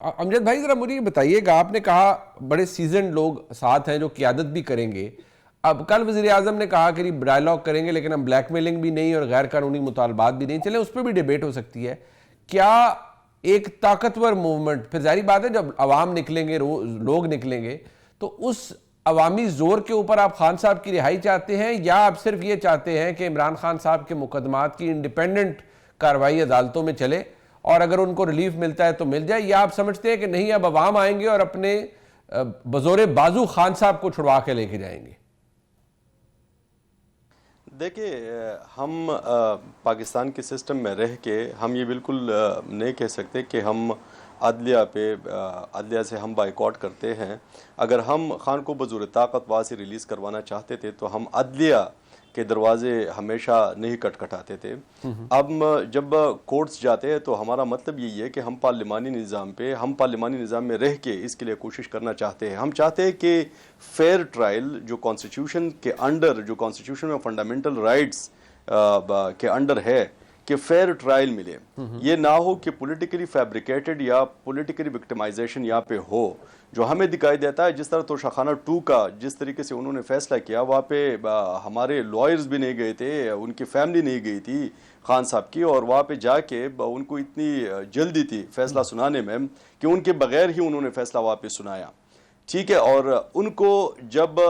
امجد بھائی ذرا مجھے یہ بتائیے گا، آپ نے کہا بڑے سیزنڈ لوگ ساتھ ہیں جو قیادت بھی کریں گے. اب کل وزیر اعظم نے کہا کہ ڈائیلاگ کریں گے لیکن ہم بلیک میلنگ بھی نہیں اور غیر قانونی مطالبات بھی نہیں. چلیں اس پہ بھی ڈیبیٹ ہو سکتی ہے. کیا ایک طاقتور موومنٹ، پھر ظاہری بات ہے جب عوام نکلیں گے، لوگ نکلیں گے، تو اس عوامی زور کے اوپر آپ خان صاحب کی رہائی چاہتے ہیں یا آپ صرف یہ چاہتے ہیں کہ عمران خان صاحب کے مقدمات کی انڈیپینڈنٹ کارروائی عدالتوں میں چلے اور اگر ان کو ریلیف ملتا ہے تو مل جائے، یا آپ سمجھتے ہیں کہ نہیں اب عوام آئیں گے اور اپنے بزور بازو خان صاحب کو چھڑوا کے لے کے جائیں گے؟ دیکھیں، ہم پاکستان کے سسٹم میں رہ کے ہم یہ بالکل نہیں کہہ سکتے کہ ہم عدلیہ سے ہم بائیکاٹ کرتے ہیں. اگر ہم خان کو بزور طاقت وہاں سے ریلیز کروانا چاہتے تھے تو ہم عدلیہ کے دروازے ہمیشہ نہیں کٹکھٹاتے تھے. اب جب کورٹس جاتے ہیں تو ہمارا مطلب یہی ہے کہ ہم پارلیمانی نظام میں رہ کے اس کے لیے کوشش کرنا چاہتے ہیں. ہم چاہتے ہیں کہ فیئر ٹرائل جو کانسٹیٹیوشن کے انڈر، جو کانسٹیٹیوشن میں فنڈامنٹل رائٹس کے انڈر ہے، کہ فیئر ٹرائل ملے. یہ نہ ہو کہ پولیٹیکلی فیبریکیٹڈ یا پولیٹیکلی وکٹمائزیشن یہاں پہ ہو. جو ہمیں دکھائی دیتا ہے جس طرح توشہ خانہ 2 کا جس طریقے سے انہوں نے فیصلہ کیا، وہاں پہ ہمارے لائرز بھی نہیں گئے تھے، ان کی فیملی نہیں گئی تھی خان صاحب کی، اور وہاں پہ جا کے ان کو اتنی جلدی تھی فیصلہ سنانے میں کہ ان کے بغیر ہی انہوں نے فیصلہ وہاں پہ سنایا. ٹھیک ہے، اور ان کو جب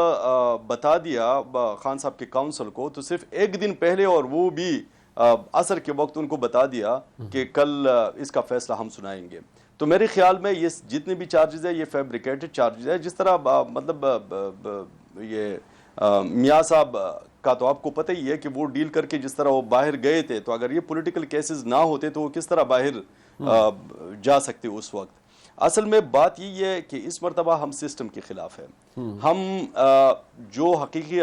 بتا دیا خان صاحب کے کاؤنسل کو تو صرف ایک دن پہلے، اور وہ بھی عصر کے وقت ان کو بتا دیا کہ کل اس کا فیصلہ ہم سنائیں گے. تو میرے خیال میں یہ جتنے بھی چارجز ہیں یہ فیبریکیٹڈ چارجز ہیں. جس طرح مطلب یہ میاں صاحب کا تو آپ کو پتہ ہی ہے کہ وہ ڈیل کر کے جس طرح وہ باہر گئے تھے، تو اگر یہ پولیٹیکل کیسز نہ ہوتے تو وہ کس طرح باہر جا سکتے اس وقت. اصل میں بات یہ ہے کہ اس مرتبہ ہم سسٹم کے خلاف ہیں. ہم جو حقیقی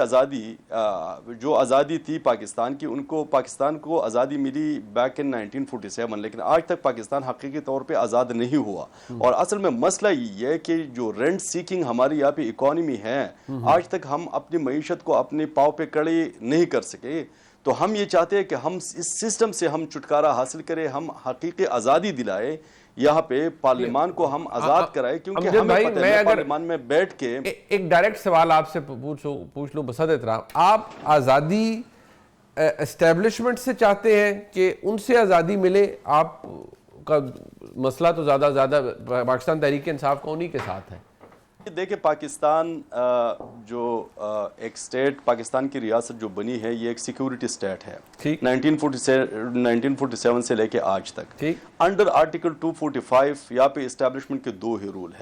جو آزادی تھی پاکستان کی، پاکستان کو آزادی ملی بیک ان 1947، لیکن آج تک پاکستان حقیقی طور پہ آزاد نہیں ہوا. اور اصل میں مسئلہ یہ ہے کہ جو رینٹ سیکنگ ہماری یہاں پہ اکانومی ہے، آج تک ہم اپنی معیشت کو اپنے پاؤں پہ کڑے نہیں کر سکے. تو ہم یہ چاہتے ہیں کہ ہم اس سسٹم سے ہم چھٹکارا حاصل کریں، ہم حقیقی آزادی دلائیں، یہاں پہ پارلیمان کو ہم آزاد کرائیں. کیونکہ ہمیں پتہ ہے پارلیمان میں بیٹھ کے ایک ڈائریکٹ سوال آپ سے پوچھ لوں بصد احترام، آپ آزادی اسٹیبلشمنٹ سے چاہتے ہیں کہ ان سے آزادی ملے؟ آپ کا مسئلہ تو زیادہ پاکستان تحریک انصاف کا انہی کے ساتھ ہے. دیکھیں، پاکستان جو ایک سٹیٹ، پاکستان کی ریاست جو بنی ہے، یہ ایک سیکیورٹی سٹیٹ ہے 1947 سے لے کے آج تک. انڈر آرٹیکل 245 یہاں پہ اسٹیبلشمنٹ کے 2 ہی رول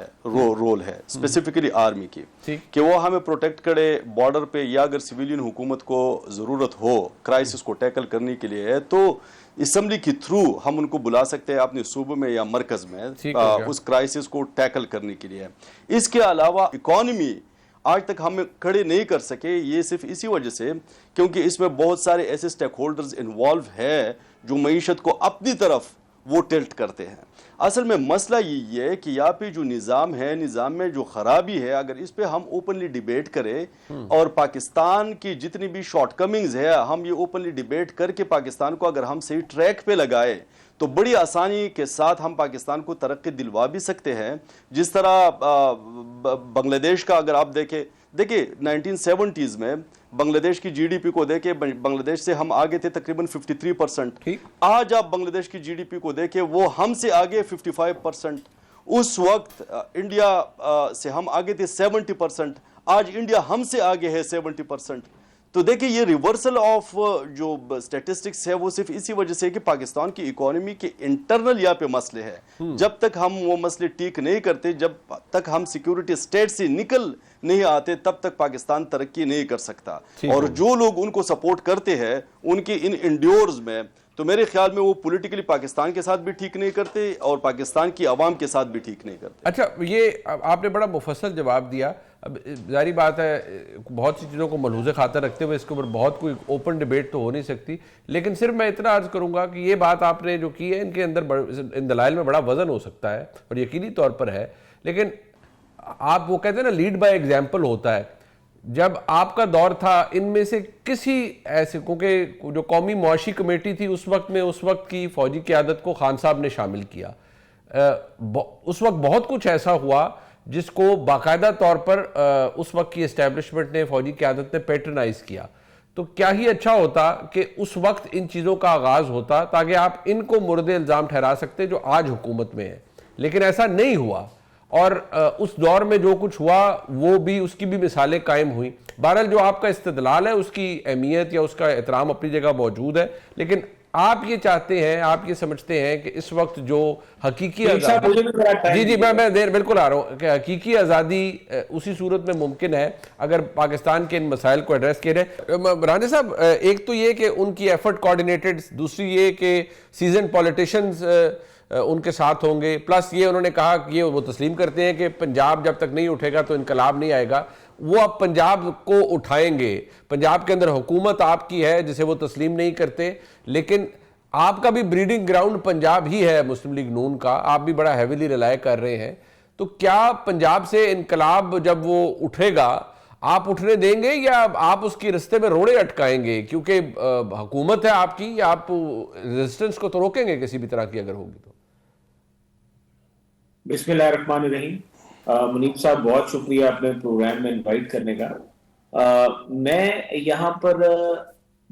ہے اسپیسیفکلی آرمی کی، کہ وہ ہمیں پروٹیکٹ کرے بارڈر پہ، یا اگر سویلین حکومت کو ضرورت ہو کرائسس کو ٹیکل کرنے کے لیے تو اسمبلی کے تھرو ہم ان کو بلا سکتے ہیں اپنے صوبے میں یا مرکز میں اس کرائسس کو ٹیکل کرنے کے لیے. اس کے علاوہ اکانومی آج تک ہم کھڑے نہیں کر سکے، یہ صرف اسی وجہ سے کیونکہ اس میں بہت سارے ایسے سٹیک ہولڈرز انوالو ہے جو معیشت کو اپنی طرف وہ ٹلٹ کرتے ہیں. اصل میں مسئلہ یہ ہے کہ یہاں پہ جو نظام ہے، نظام میں جو خرابی ہے، اگر اس پہ ہم اوپنلی ڈیبیٹ کریں اور پاکستان کی جتنی بھی شارٹ کمنگز ہے ہم یہ اوپنلی ڈیبیٹ کر کے پاکستان کو اگر ہم صحیح ٹریک پہ لگائے تو بڑی آسانی کے ساتھ ہم پاکستان کو ترقی دلوا بھی سکتے ہیں. جس طرح بنگلہ دیش کا اگر آپ دیکھیں 1970s میں بنگلہ دیش کی جی ڈی پی کو دیکھیں، بنگلہ دیش سے ہم آگے تھے تقریباً 53%. آج آپ بنگلہ دیش کی جی ڈی پی کو دیکھیں، وہ ہم سے آگے 55%. اس وقت انڈیا سے ہم آگے تھے 70%، آج انڈیا ہم سے آگے ہے 70%. تو دیکھیں یہ ریورسل آف جو سٹیٹسٹکس ہے وہ صرف اسی وجہ سے کہ پاکستان کی اکانومی کے انٹرنل یہاں پہ مسئلے ہیں. جب تک ہم وہ مسئلے ٹھیک نہیں کرتے، جب تک ہم سیکیورٹی سٹیٹ سے نکل نہیں آتے، تب تک پاکستان ترقی نہیں کر سکتا. اور جو لوگ ان کو سپورٹ کرتے ہیں ان کے ان انڈیورز میں، تو میرے خیال میں وہ پولیٹیکلی پاکستان کے ساتھ بھی ٹھیک نہیں کرتے اور پاکستان کی عوام کے ساتھ بھی ٹھیک نہیں کرتے. اچھا، یہ آپ نے بڑا مفصل جواب دیا. اب ظاہری بات ہے بہت سی چیزوں کو ملحوظ خاطر رکھتے ہوئے اس کے اوپر بہت کوئی اوپن ڈیبیٹ تو ہو نہیں سکتی، لیکن صرف میں اتنا عرض کروں گا کہ یہ بات آپ نے جو کی ہے ان کے اندر ان دلائل میں بڑا وزن ہو سکتا ہے اور یقینی طور پر ہے. لیکن آپ وہ کہتے ہیں نا لیڈ بائی ایگزامپل ہوتا ہے. جب آپ کا دور تھا ان میں سے کسی ایسے، کیونکہ جو قومی معاشی کمیٹی تھی اس وقت میں اس وقت کی فوجی قیادت کو خان صاحب نے شامل کیا، اس وقت بہت کچھ ایسا ہوا جس کو باقاعدہ طور پر اس وقت کی اسٹیبلشمنٹ نے، فوجی قیادت نے پیٹرنائز کیا. تو کیا ہی اچھا ہوتا کہ اس وقت ان چیزوں کا آغاز ہوتا تاکہ آپ ان کو مورد الزام ٹھہرا سکتے جو آج حکومت میں ہے. لیکن ایسا نہیں ہوا، اور اس دور میں جو کچھ ہوا وہ بھی، اس کی بھی مثالیں قائم ہوئیں. بہرحال جو آپ کا استدلال ہے اس کی اہمیت یا اس کا احترام اپنی جگہ موجود ہے، لیکن آپ یہ چاہتے ہیں، آپ یہ سمجھتے ہیں کہ اس وقت جو حقیقی آزادی، جی میں دیر بالکل آ رہا ہوں، کہ حقیقی آزادی اسی صورت میں ممکن ہے اگر پاکستان کے ان مسائل کو ایڈریس کیے رہے. راندے صاحب، ایک تو یہ کہ ان کی ایفرٹ کوارڈینیٹڈ، دوسری یہ کہ سیزن پولیٹیشنز ان کے ساتھ ہوں گے، پلس یہ انہوں نے کہا کہ یہ وہ تسلیم کرتے ہیں کہ پنجاب جب تک نہیں اٹھے گا تو انقلاب نہیں آئے گا. وہ اب پنجاب کو اٹھائیں گے. پنجاب کے اندر حکومت آپ کی ہے جسے وہ تسلیم نہیں کرتے، لیکن آپ کا بھی بریڈنگ گراؤنڈ پنجاب ہی ہے مسلم لیگ نون کا، آپ بھی بڑا ہیویلی ریلائی کر رہے ہیں. تو کیا پنجاب سے انقلاب جب وہ اٹھے گا آپ اٹھنے دیں گے، یا آپ اس کی رستے میں روڑے اٹکائیں گے؟ کیونکہ حکومت ہے آپ کی، یا آپ ریزسٹنس کو تو روکیں گے کسی بھی طرح کی اگر ہوگی تو؟ بسم اللہ الرحمن الرحیم. منیب صاحب بہت شکریہ اپنے پروگرام میں انوائٹ کرنے کا. میں یہاں پر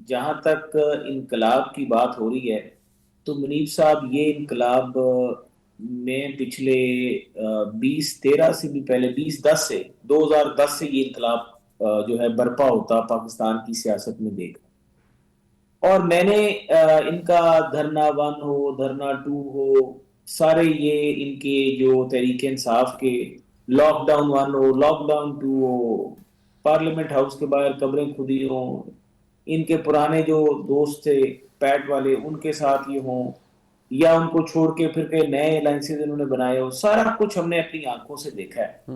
جہاں تک انقلاب کی بات ہو رہی ہے تو منیب صاحب یہ انقلاب میں پچھلے 2013 سے بھی پہلے 2010 سے یہ انقلاب جو ہے برپا ہوتا پاکستان کی سیاست میں دیکھا. اور میں نے ان کا دھرنا 1 ہو، دھرنا 2 ہو، سارے یہ ان کے جو تحریک انصاف کے لاک ڈاؤن 1 ہو، لاک ڈاؤن 2 ہو، پارلیمنٹ ہاؤس کے باہر قبریں کھدی ہوں، ان کے پرانے جو دوست تھے پیٹ والے ان کے ساتھ یہ ہوں، یا ان کو چھوڑ کے پھر کہ نئے الائنسز انہوں نے بنائے ہو، سارا کچھ ہم نے اپنی آنکھوں سے دیکھا ہے.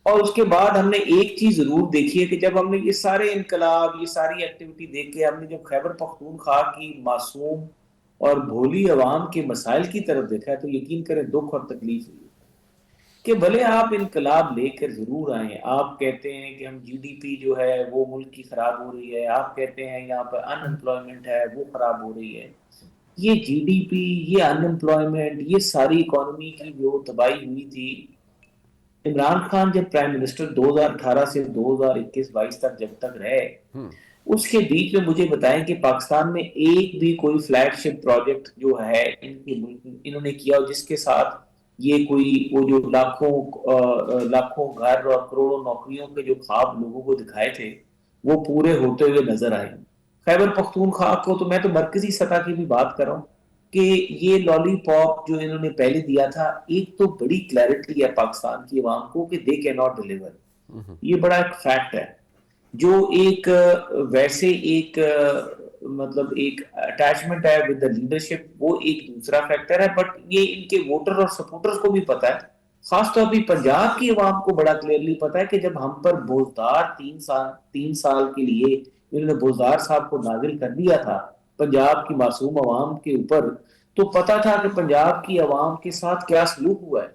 اور اس کے بعد ہم نے ایک چیز ضرور دیکھی ہے کہ جب ہم نے یہ سارے انقلاب، یہ ساری ایکٹیویٹی دیکھ کے ہم نے جب خیبر پختونخوا کی معصوم اور بھولی عوام کے مسائل کی طرف دیکھا ہے تو یقین کریں دکھ اور تکلیف ہوئی کہ بھلے آپ انقلاب لے کر ضرور آئیں. آپ کہتے ہیں کہ ہم جی ڈی پی جو ہے وہ ملک کی خراب ہو رہی ہے، آپ کہتے ہیں یہاں پر ان امپلائمنٹ ہے وہ خراب ہو رہی ہے. یہ جی ڈی پی، یہ ان امپلائمنٹ، یہ ساری اکانومی کی جو تباہی ہوئی تھی، عمران خان جب پرائم منسٹر 2018 سے 2021-22 تک جب تک رہے، اس کے بیچ میں مجھے بتائیں کہ پاکستان میں ایک بھی کوئی فلیگ شپ پروجیکٹ جو ہے انہوں نے کیا جس کے ساتھ یہ کوئی وہ جو لاکھوں گھر اور کروڑوں نوکریوں کے جو خواب لوگوں کو دکھائے تھے وہ پورے ہوتے ہوئے نظر آئے. خیبر پختونخوا کو تو میں تو مرکزی سطح کی بھی بات کر رہا ہوں کہ یہ لالی پاپ جو انہوں نے پہلے دیا تھا، ایک تو بڑی کلیئرٹی ہے پاکستان کی عوام کو کہ دے کی ناٹ ڈیلیور. یہ بڑا ایک فیکٹ ہے جو ایک ویسے ایک مطلب ایک اٹیچمنٹ ہے ود دا لیڈرشپ، وہ ایک دوسرا فیکٹر ہے. بٹ یہ ان کے ووٹر اور سپورٹرز کو بھی پتا ہے، خاص طور پہ پنجاب کی عوام کو بڑا کلیئرلی پتا ہے کہ جب ہم پر بوزدار 3 سال کے لیے انہوں نے بوزدار صاحب کو نازل کر دیا تھا پنجاب کی معصوم عوام کے اوپر، تو پتا تھا کہ پنجاب کی عوام کے ساتھ کیا سلوک ہوا ہے.